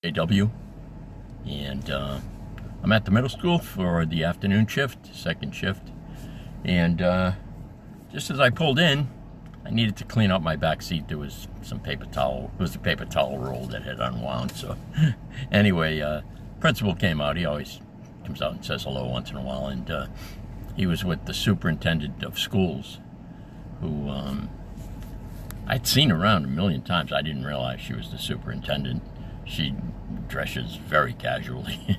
AW, and I'm at the middle school for the afternoon shift, second shift, and just as I pulled in, I needed to clean up my back seat. There was some paper towel. It was the paper towel roll that had unwound. So anyway, principal came out. He always comes out and says hello once in a while, and he was with the superintendent of schools, who I'd seen around a million times. I didn't realize she was the superintendent. She dresses very casually,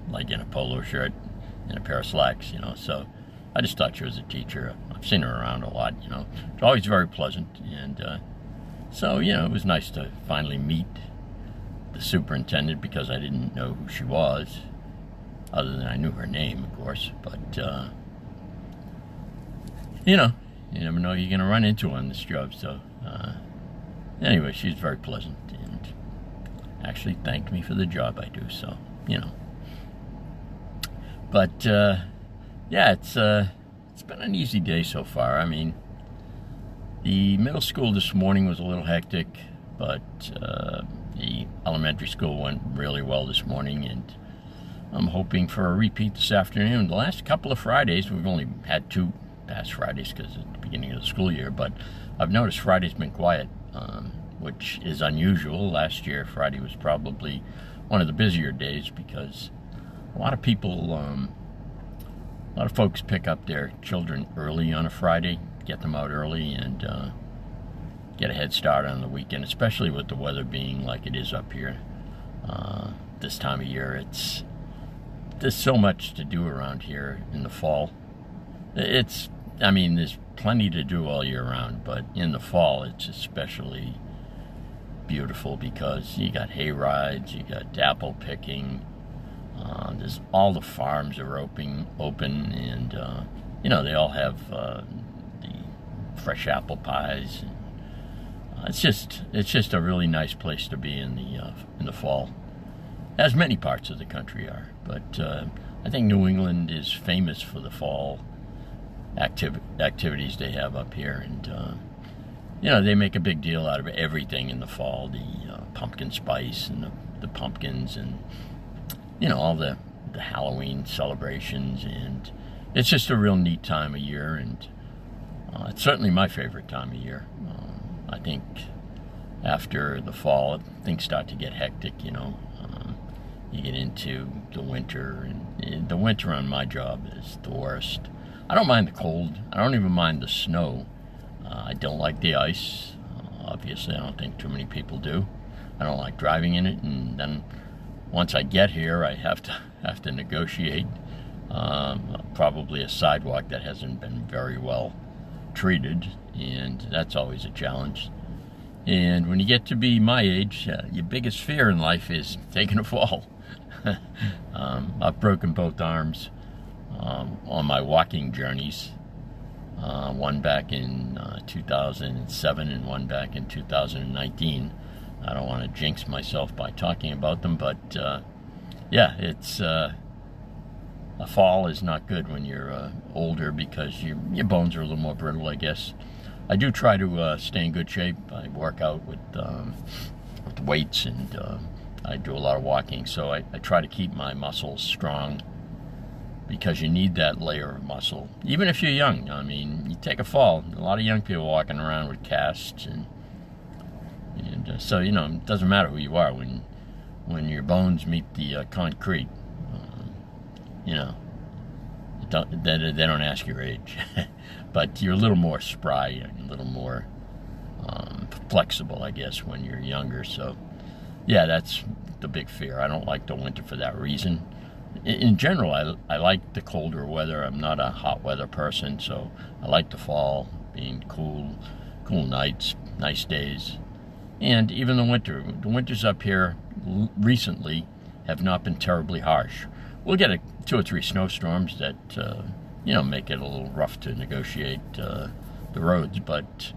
like in a polo shirt and a pair of slacks, so I just thought she was a teacher. I've seen her around a lot, It's always very pleasant, and so, it was nice to finally meet the superintendent, because I didn't know who she was, other than I knew her name, of course, but, you never know who you're going to run into on this job, so, anyway, she's very pleasant, and actually thanked me for the job I do, so, But, yeah, it's been an easy day so far. I mean, the middle school this morning was a little hectic, but the elementary school went really well this morning, and I'm hoping for a repeat this afternoon. The last couple of Fridays, we've only had 2 past Fridays because it's the beginning of the school year, but I've noticed Friday's been quiet, which is unusual. Last year, Friday was probably one of the busier days, because a lot of people, a lot of folks pick up their children early on a Friday, get them out early, and get a head start on the weekend, especially with the weather being like it is up here this time of year. There's so much to do around here in the fall. There's plenty to do all year round, but in the fall, it's especially beautiful, because you got hay rides, you got apple picking, there's all the farms are open, and they all have the fresh apple pies. It's just a really nice place to be in the fall, as many parts of the country are. But I think New England is famous for the fall activities they have up here, and they make a big deal out of everything in the fall. The pumpkin spice and the pumpkins, and all the Halloween celebrations, and it's just a real neat time of year, and it's certainly my favorite time of year. I think after the fall, things start to get hectic. You get into the winter, and the winter on my job is the worst. I don't mind the cold. I don't even mind the snow. I don't like the ice. Obviously, I don't think too many people do. I don't like driving in it, and then once I get here, I have to negotiate probably a sidewalk that hasn't been very well treated, and that's always a challenge. And when you get to be my age, your biggest fear in life is taking a fall. I've broken both arms on my walking journeys, one back in 2007 and one back in 2019. I don't want to jinx myself by talking about them, but yeah, it's a fall is not good when you're older, because your bones are a little more brittle, I guess. I do try to stay in good shape. I work out with weights, and I do a lot of walking, so I try to keep my muscles strong, because you need that layer of muscle, even if you're young. I mean, you take a fall, a lot of young people walking around with casts, and so, it doesn't matter who you are when your bones meet the concrete. They don't ask your age, but you're a little more spry and a little more flexible, I guess, when you're younger. So, yeah, that's the big fear. I don't like the winter for that reason. In general, I like the colder weather. I'm not a hot weather person, so I like the fall, being cool nights, nice days. And even the winter. The winters up here recently have not been terribly harsh. We'll get 2 or 3 snowstorms that, make it a little rough to negotiate the roads, but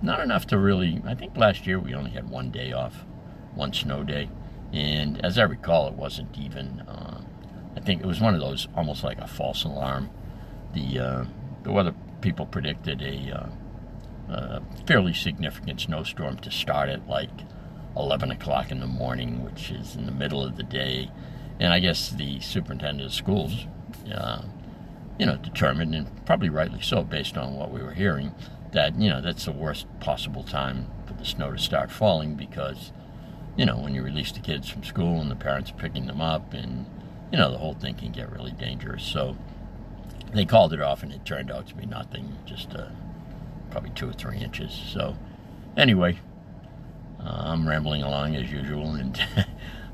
not enough to really. I think last year we only had 1 day off, 1 snow day. And as I recall, it wasn't even, I think it was one of those, almost like a false alarm. The weather people predicted a fairly significant snowstorm to start at like 11 o'clock in the morning, which is in the middle of the day. And I guess the superintendent of schools, determined, and probably rightly so based on what we were hearing, that, that's the worst possible time for the snow to start falling because, when you release the kids from school and the parents are picking them up and, the whole thing can get really dangerous. So they called it off and it turned out to be nothing, just probably 2 or 3 inches. So anyway, I'm rambling along as usual, and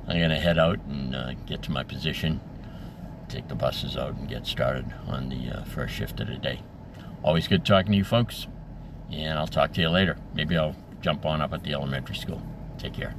I'm going to head out and get to my position, take the buses out, and get started on the first shift of the day. Always good talking to you folks, and I'll talk to you later. Maybe I'll jump on up at the elementary school. Take care.